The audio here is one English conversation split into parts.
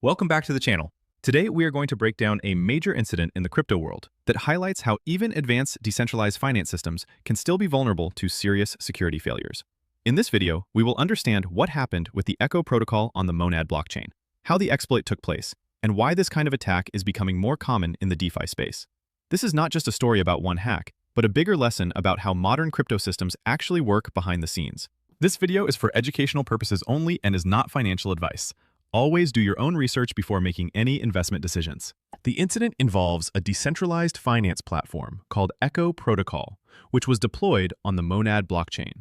Welcome back to the channel. Today we are going to break down a major incident in the crypto world that highlights how even advanced decentralized finance systems can still be vulnerable to serious security failures. In this video, we will understand what happened with the Echo protocol on the Monad blockchain, how the exploit took place, and why this kind of attack is becoming more common in the DeFi space. This is not just a story about one hack, but a bigger lesson about how modern crypto systems actually work behind the scenes. This video is for educational purposes only and is not financial advice. Always do your own research before making any investment decisions. The incident involves a decentralized finance platform called Echo Protocol, which was deployed on the Monad blockchain.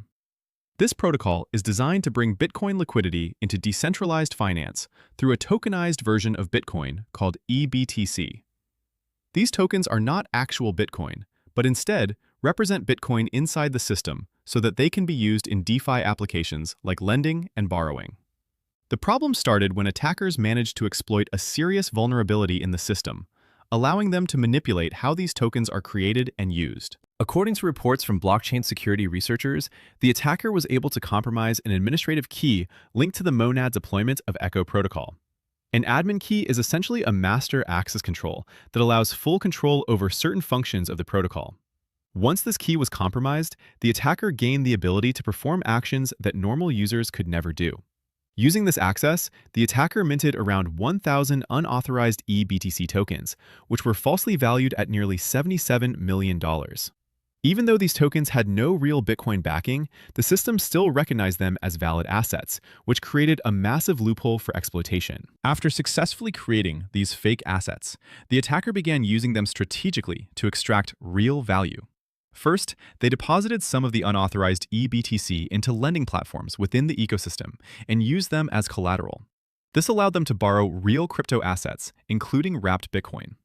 This protocol is designed to bring Bitcoin liquidity into decentralized finance through a tokenized version of Bitcoin called eBTC. These tokens are not actual Bitcoin, but instead represent Bitcoin inside the system so that they can be used in DeFi applications like lending and borrowing. The problem started when attackers managed to exploit a serious vulnerability in the system, allowing them to manipulate how these tokens are created and used. According to reports from blockchain security researchers, the attacker was able to compromise an administrative key linked to the Monad deployment of Echo Protocol. An admin key is essentially a master access control that allows full control over certain functions of the protocol. Once this key was compromised, the attacker gained the ability to perform actions that normal users could never do. Using this access, the attacker minted around 1,000 unauthorized eBTC tokens, which were falsely valued at nearly $77 million. Even though these tokens had no real Bitcoin backing, the system still recognized them as valid assets, which created a massive loophole for exploitation. After successfully creating these fake assets, the attacker began using them strategically to extract real value. First, they deposited some of the unauthorized eBTC into lending platforms within the ecosystem and used them as collateral. This allowed them to borrow real crypto assets, including wrapped Bitcoin.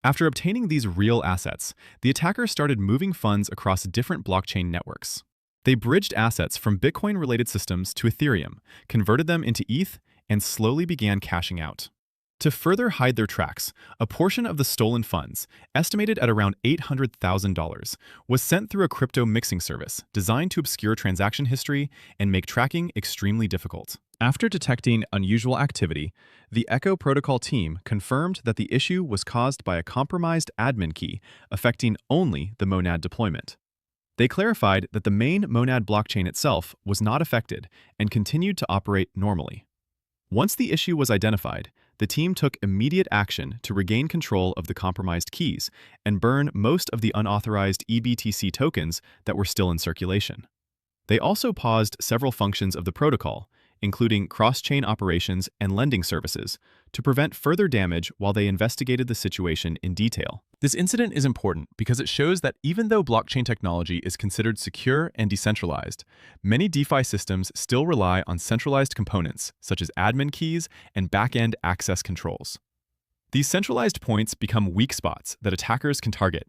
After obtaining these real assets, the attacker started moving funds across different blockchain networks. They bridged assets from Bitcoin-related systems to Ethereum, converted them into ETH, and slowly began cashing out. To further hide their tracks, a portion of the stolen funds, estimated at around $800,000, was sent through a crypto mixing service designed to obscure transaction history and make tracking extremely difficult. After detecting unusual activity, the Echo Protocol team confirmed that the issue was caused by a compromised admin key affecting only the Monad deployment. They clarified that the main Monad blockchain itself was not affected and continued to operate normally. Once the issue was identified, the team took immediate action to regain control of the compromised keys and burn most of the unauthorized eBTC tokens that were still in circulation. They also paused several functions of the protocol, including cross-chain operations and lending services, to prevent further damage while they investigated the situation in detail. This incident is important because it shows that even though blockchain technology is considered secure and decentralized, many DeFi systems still rely on centralized components such as admin keys and back-end access controls. These centralized points become weak spots that attackers can target.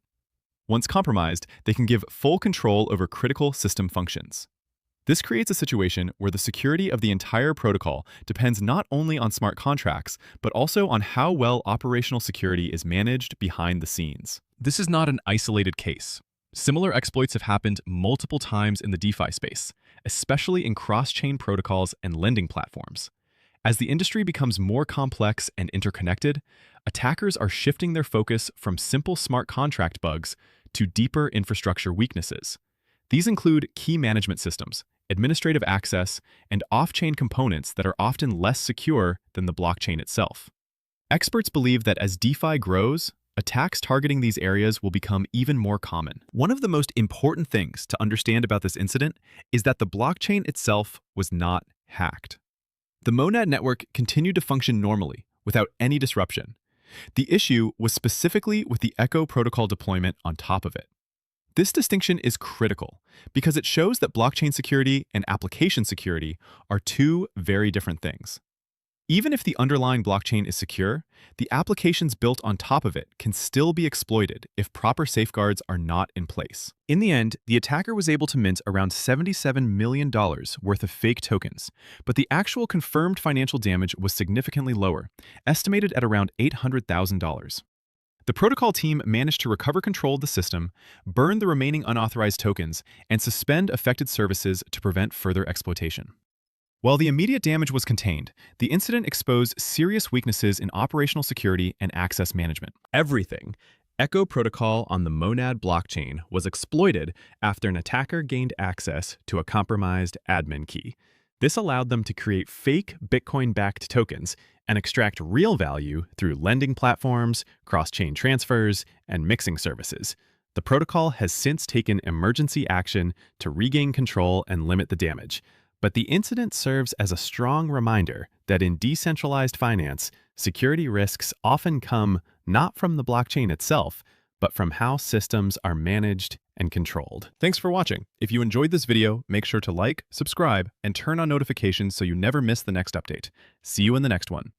Once compromised, they can give full control over critical system functions. This creates a situation where the security of the entire protocol depends not only on smart contracts, but also on how well operational security is managed behind the scenes. This is not an isolated case. Similar exploits have happened multiple times in the DeFi space, especially in cross-chain protocols and lending platforms. As the industry becomes more complex and interconnected, attackers are shifting their focus from simple smart contract bugs to deeper infrastructure weaknesses. These include key management systems, administrative access, and off-chain components that are often less secure than the blockchain itself. Experts believe that as DeFi grows, attacks targeting these areas will become even more common. One of the most important things to understand about this incident is that the blockchain itself was not hacked. The Monad network continued to function normally, without any disruption. The issue was specifically with the Echo protocol deployment on top of it. This distinction is critical because it shows that blockchain security and application security are two very different things. Even if the underlying blockchain is secure, the applications built on top of it can still be exploited if proper safeguards are not in place. In the end, the attacker was able to mint around $77 million worth of fake tokens, but the actual confirmed financial damage was significantly lower, estimated at around $800,000. The protocol team managed to recover control of the system, burn the remaining unauthorized tokens, and suspend affected services to prevent further exploitation. While the immediate damage was contained, the incident exposed serious weaknesses in operational security and access management. Everything. Echo protocol on the Monad blockchain was exploited after an attacker gained access to a compromised admin key. This allowed them to create fake Bitcoin-backed tokens and extract real value through lending platforms, cross-chain transfers, and mixing services. The protocol has since taken emergency action to regain control and limit the damage. But the incident serves as a strong reminder that in decentralized finance, security risks often come not from the blockchain itself, but from how systems are managed and controlled. Thanks for watching. If you enjoyed this video, make sure to like, subscribe, and turn on notifications so you never miss the next update. See you in the next one.